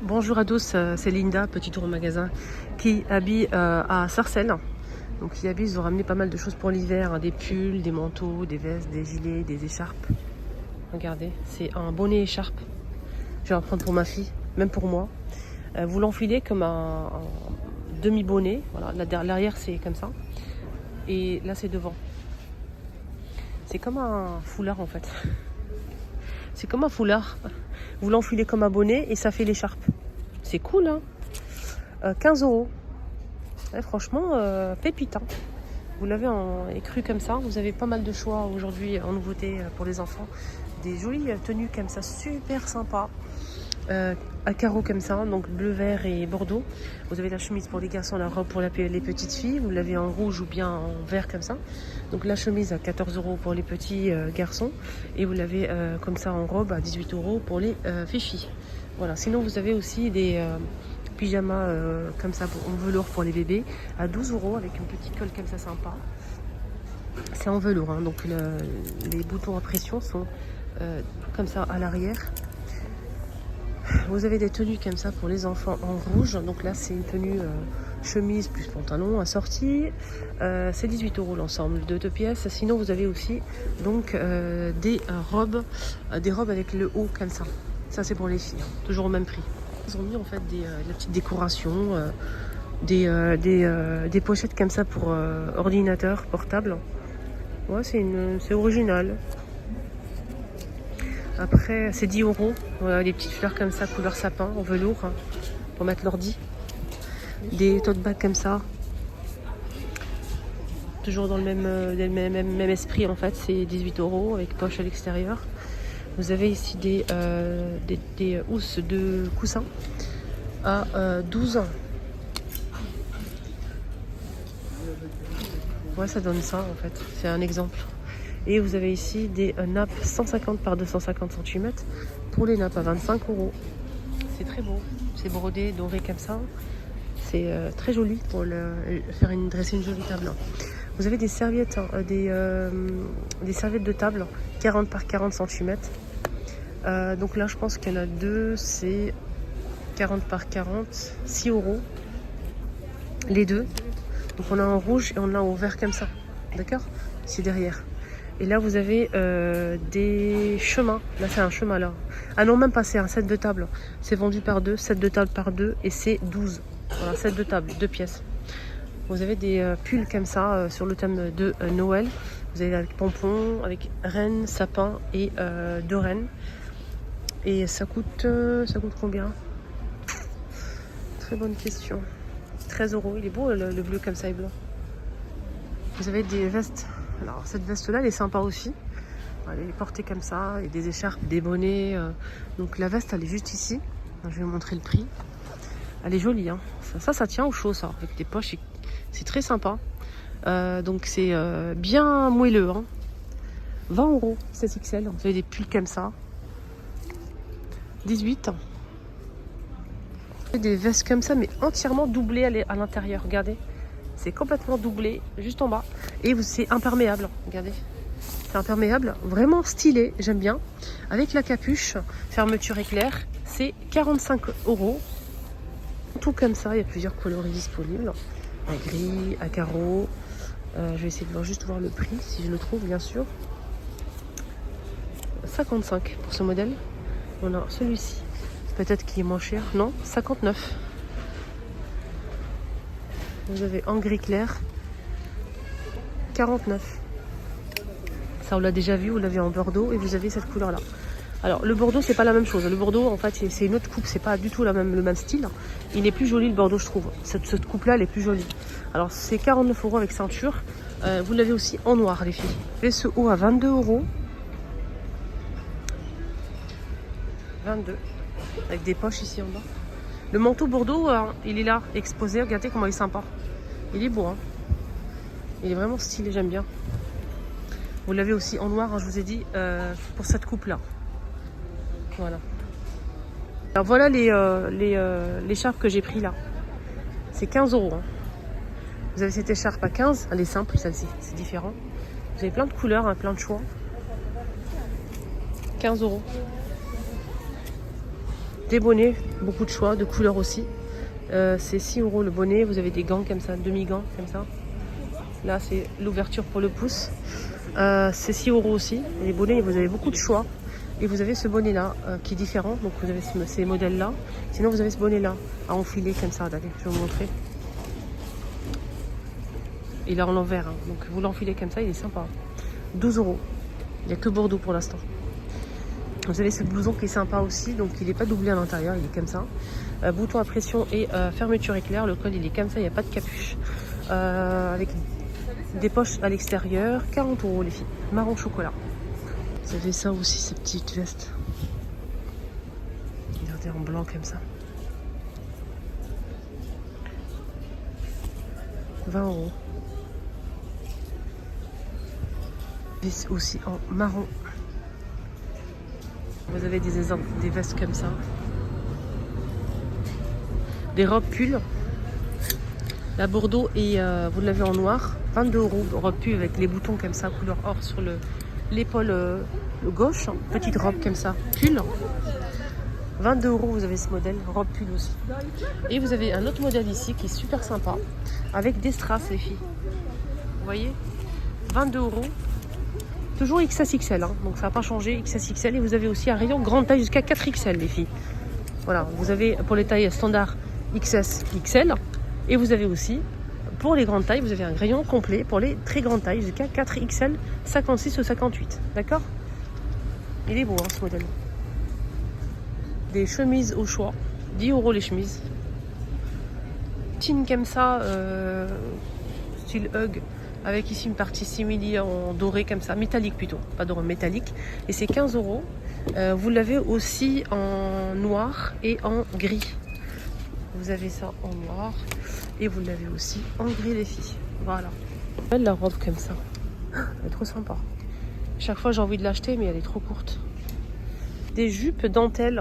Bonjour à tous, c'est Linda, petit tour au magasin qui habille à Sarcelles. Donc qui habille, ils ont ramené pas mal de choses pour l'hiver, hein, des pulls, des manteaux, des vestes, des gilets, des écharpes. Regardez, c'est un bonnet écharpe. Je vais en prendre pour ma fille, même pour moi. Vous l'enfilez comme un demi-bonnet. Voilà, l'arrière c'est comme ça. Et là c'est devant. C'est comme un foulard en fait. C'est comme un foulard. Vous l'enfilez comme un bonnet et ça fait l'écharpe. C'est cool, hein. 15 euros. Ouais, franchement, pépite. Hein. Vous l'avez en écru comme ça. Vous avez pas mal de choix aujourd'hui en nouveauté pour les enfants. Des jolies tenues comme ça, super sympa. À carreaux comme ça, donc bleu, vert et bordeaux. Vous avez la chemise pour les garçons, la robe pour les petites filles. Vous l'avez en rouge ou bien en vert comme ça. Donc la chemise à 14 euros pour les petits garçons. Et vous l'avez comme ça en robe à 18 euros pour les filles. Voilà. Sinon vous avez aussi des pyjamas comme ça en velours pour les bébés à 12 euros avec une petite colle comme ça sympa. C'est en velours, hein, donc les boutons à pression sont comme ça à l'arrière. Vous avez des tenues comme ça pour les enfants en rouge. Donc là, c'est une tenue chemise plus pantalon assorti. C'est 18 euros l'ensemble de 2 pièces. Sinon, vous avez aussi donc des robes avec le haut comme ça. Ça, c'est pour les filles, hein, toujours au même prix. Ils ont mis en fait de la petite décoration, des pochettes comme ça pour ordinateur portable. Ouais, c'est original. Après, c'est 10 euros. Voilà, des petites fleurs comme ça, couleur sapin, en velours, hein, pour mettre l'ordi. Des tote bags comme ça. Toujours dans le même esprit, en fait. C'est 18 euros avec poche à l'extérieur. Vous avez ici des housses de coussins à 12. Ouais, ça donne ça, en fait. C'est un exemple. Et vous avez ici des nappes 150 par 250 cm pour les nappes à 25 euros. C'est très beau. C'est brodé, doré comme ça. C'est très joli pour dresser une jolie table. Vous avez des serviettes, hein, des serviettes de table 40 par 40 cm. Donc là, je pense qu'il y en a deux. C'est 40 par 40, 6 euros. Les deux. Donc on a en rouge et on a en vert comme ça. D'accord? C'est derrière. Et là, vous avez des chemins. Là, c'est un chemin, là. Ah non, même pas, c'est un set de table. C'est vendu par deux, set de table par deux, et c'est 12. Voilà, set de table, 2 pièces. Vous avez des pulls comme ça, sur le thème de Noël. Vous avez avec pompons, avec reine, sapin et 2 reines. Et ça coûte combien? Très bonne question. 13 euros. Il est beau, le bleu comme ça et blanc. Vous avez des vestes. Alors cette veste-là, elle est sympa aussi. Elle est portée comme ça, et des écharpes, des bonnets. Donc la veste, elle est juste ici. Je vais vous montrer le prix. Elle est jolie, hein. Ça tient au chaud, ça, avec des poches. C'est très sympa. Donc c'est bien moelleux, hein. 20 euros, 16XL. Vous avez des pulls comme ça. 18. Des vestes comme ça, mais entièrement doublées à l'intérieur. Regardez. C'est complètement doublé, juste en bas. Et c'est imperméable, regardez. C'est imperméable, vraiment stylé, j'aime bien. Avec la capuche, fermeture éclair, c'est 45 euros. Tout comme ça, il y a plusieurs coloris disponibles. À gris, à carreaux. Je vais essayer de juste voir le prix, si je le trouve, bien sûr. 55 pour ce modèle. On a celui-ci. Peut-être qu'il est moins cher. Non, 59. Vous avez en gris clair, 49. Ça, on l'a déjà vu, vous l'avez en bordeaux et vous avez cette couleur-là. Alors, le bordeaux, c'est pas la même chose. Le bordeaux, en fait, c'est une autre coupe. C'est pas du tout le même style. Il est plus joli, le bordeaux, je trouve. Cette coupe-là, elle est plus jolie. Alors, c'est 49 euros avec ceinture. Vous l'avez aussi en noir, les filles. Vous avez ce haut à 22 euros. 22. Avec des poches ici en bas. Le manteau bordeaux, il est là, exposé. Regardez comment il est sympa. Il est beau, hein. Il est vraiment stylé, j'aime bien. Vous l'avez aussi en noir, hein, je vous ai dit, pour cette coupe-là. Voilà. Alors voilà l'écharpe que j'ai pris là. C'est 15 euros. Hein. Vous avez cette écharpe à 15. Elle est simple, celle-ci. C'est différent. Vous avez plein de couleurs, hein, plein de choix. 15 euros. Des bonnets, beaucoup de choix, de couleurs aussi. C'est 6 € le bonnet. Vous avez des gants comme ça, demi-gants comme ça. Là, c'est l'ouverture pour le pouce. C'est 6 € aussi. Et les bonnets, vous avez beaucoup de choix. Et vous avez ce bonnet-là qui est différent. Donc, vous avez ces modèles-là. Sinon, vous avez ce bonnet-là à enfiler comme ça. Allez, je vais vous montrer. Il est en l'envers. Hein. Donc, vous l'enfilez comme ça. Il est sympa. 12 €. Il n'y a que Bordeaux pour l'instant. Vous avez ce blouson qui est sympa aussi. Donc, il n'est pas doublé à l'intérieur. Il est comme ça. Bouton à pression et fermeture éclair. Le col, il est comme ça. Il n'y a pas de capuche. Avec des poches à l'extérieur. 40 € les filles. Marron chocolat. Vous avez ça aussi, ces petites vestes. Regardez, en blanc comme ça. 20 €. Veste aussi en marron. Vous avez des vestes comme ça. Des robes pull. La Bordeaux et vous l'avez en noir. 22 € robe pull avec les boutons comme ça, couleur or sur l'épaule gauche. Petite robe comme ça, pull. 22 €, vous avez ce modèle, robe pull aussi. Et vous avez un autre modèle ici qui est super sympa, avec des strass les filles. Vous voyez, 22 €. Toujours XS/XL, hein, donc ça n'a pas changé, XS/XL. Et vous avez aussi un rayon grande taille jusqu'à 4XL les filles. Voilà, vous avez pour les tailles standard XS/XL. Et vous avez aussi, pour les grandes tailles, vous avez un rayon complet pour les très grandes tailles jusqu'à 4XL, 56 ou 58. D'accord? Il est beau hein, ce modèle. Des chemises au choix. 10 € les chemises. Tin comme ça, style Hug. Avec ici une partie simili en doré comme ça. Métallique plutôt. Pas doré, métallique. Et c'est 15 €. Vous l'avez aussi en noir et en gris. Vous avez ça en noir. Et vous l'avez aussi en gris les filles. Voilà. Belle la robe comme ça. Elle est trop sympa. Chaque fois j'ai envie de l'acheter mais elle est trop courte. Des jupes dentelle.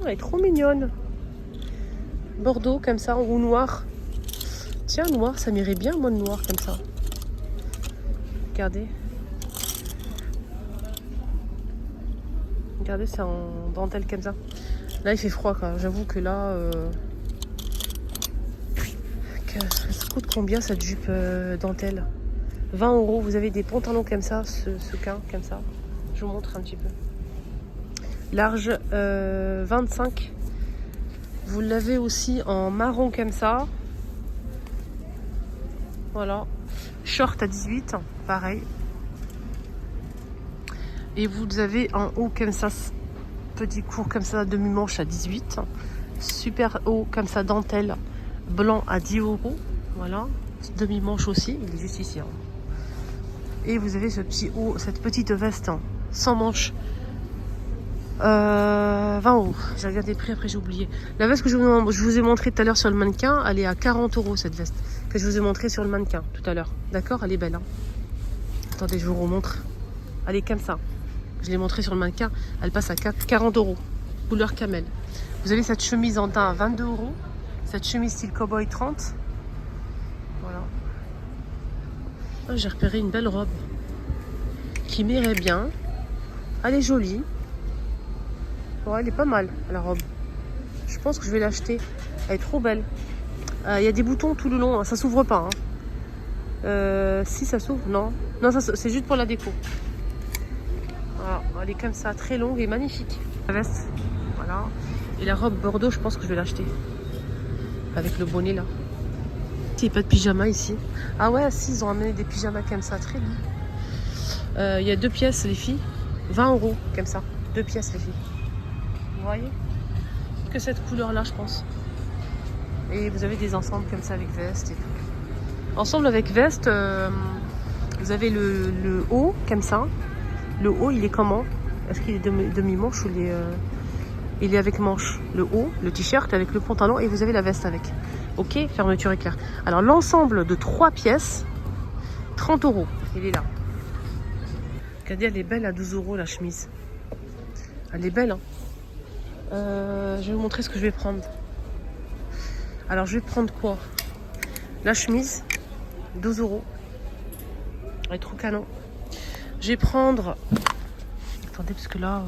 Elle est trop mignonne. Bordeaux comme ça ou noir. Tiens, noir, ça m'irait bien moi de noir comme ça. Regardez. Regardez, c'est en dentelle comme ça. Là il fait froid quoi. J'avoue que là... Ça coûte combien cette jupe dentelle? 20 €. Vous avez des pantalons comme ça, ce quin comme ça. Je vous montre un petit peu. Large 25. Vous l'avez aussi en marron comme ça. Voilà. Short à 18, pareil. Et vous avez en haut comme ça, petit court comme ça, demi-manche à 18. Super haut comme ça, dentelle. Blanc à 10 €. Voilà. Demi-manche aussi. Il est juste ici. Hein. Et vous avez ce petit haut, cette petite veste hein, sans manche. 20 €. J'ai regardé le prix, après j'ai oublié. La veste que je vous ai montré tout à l'heure sur le mannequin, elle est à 40 € cette veste. Que je vous ai montré sur le mannequin tout à l'heure. D'accord? Elle est belle. Hein. Attendez, je vous remontre. Elle est comme ça. Je l'ai montré sur le mannequin. Elle passe à 40 €. Couleur camel. Vous avez cette chemise en teint à 22 €. Cette chemise style cowboy 30. Voilà. Ah, j'ai repéré une belle robe qui m'irait bien. Elle est jolie. Ouais, elle est pas mal la robe. Je pense que je vais l'acheter. Elle est trop belle. Il y a des boutons tout le long. Ça s'ouvre pas. Hein. Si ça s'ouvre, non. Non, c'est juste pour la déco. Voilà. Elle est comme ça, très longue et magnifique. La veste. Voilà. Et la robe Bordeaux, je pense que je vais l'acheter. Avec le bonnet là. Il n'y a pas de pyjama ici. Ah ouais, si, ils ont amené des pyjamas comme ça, très bien. Il y a 2 pièces les filles. 20 € comme ça. 2 pièces les filles. Vous voyez? Que cette couleur là je pense. Et vous avez des ensembles comme ça avec veste et tout. Ensemble avec veste, vous avez le haut comme ça. Le haut il est comment? Est-ce qu'il est demi-manche ou il est avec manche? Le haut, le t-shirt avec le pantalon et vous avez la veste avec. Ok, fermeture éclair. Alors l'ensemble de 3 pièces, 30 €. Il est là. Regardez, elle est belle à 12 € la chemise. Elle est belle. Hein. Je vais vous montrer ce que je vais prendre. Alors je vais prendre quoi? La chemise, 12 €. Elle est trop canon. Je vais prendre... Attendez, parce que là...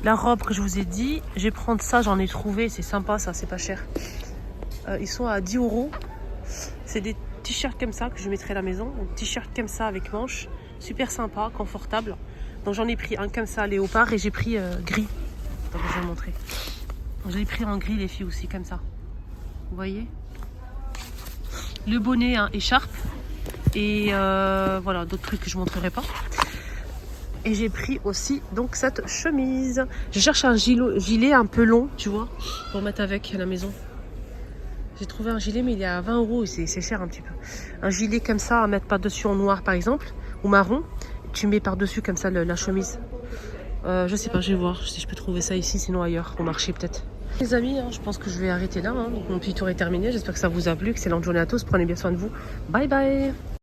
La robe que je vous ai dit, je vais prendre ça, j'en ai trouvé, c'est sympa ça, c'est pas cher. Ils sont à 10 €. C'est des t-shirts comme ça que je mettrai à la maison. Un t-shirt comme ça avec manches, super sympa, confortable. Donc j'en ai pris un comme ça, léopard, et j'ai pris gris. Donc je vais vous montrer. J'ai pris en gris les filles aussi comme ça. Vous voyez? Le bonnet, hein, écharpe. Et voilà, d'autres trucs que je ne montrerai pas. Et j'ai pris aussi donc cette chemise. Je cherche un gilet un peu long, tu vois, pour mettre avec à la maison. J'ai trouvé un gilet, mais il est à 20 € et c'est cher un petit peu. Un gilet comme ça à mettre par-dessus en noir par exemple, ou marron. Tu mets par-dessus comme ça la chemise. Je sais pas, je vais voir si je peux trouver ça ici, sinon ailleurs, au marché peut-être. Les amis, hein, je pense que je vais arrêter là. Hein. Donc, mon petit tour est terminé. J'espère que ça vous a plu. Excellente journée à tous. Prenez bien soin de vous. Bye bye.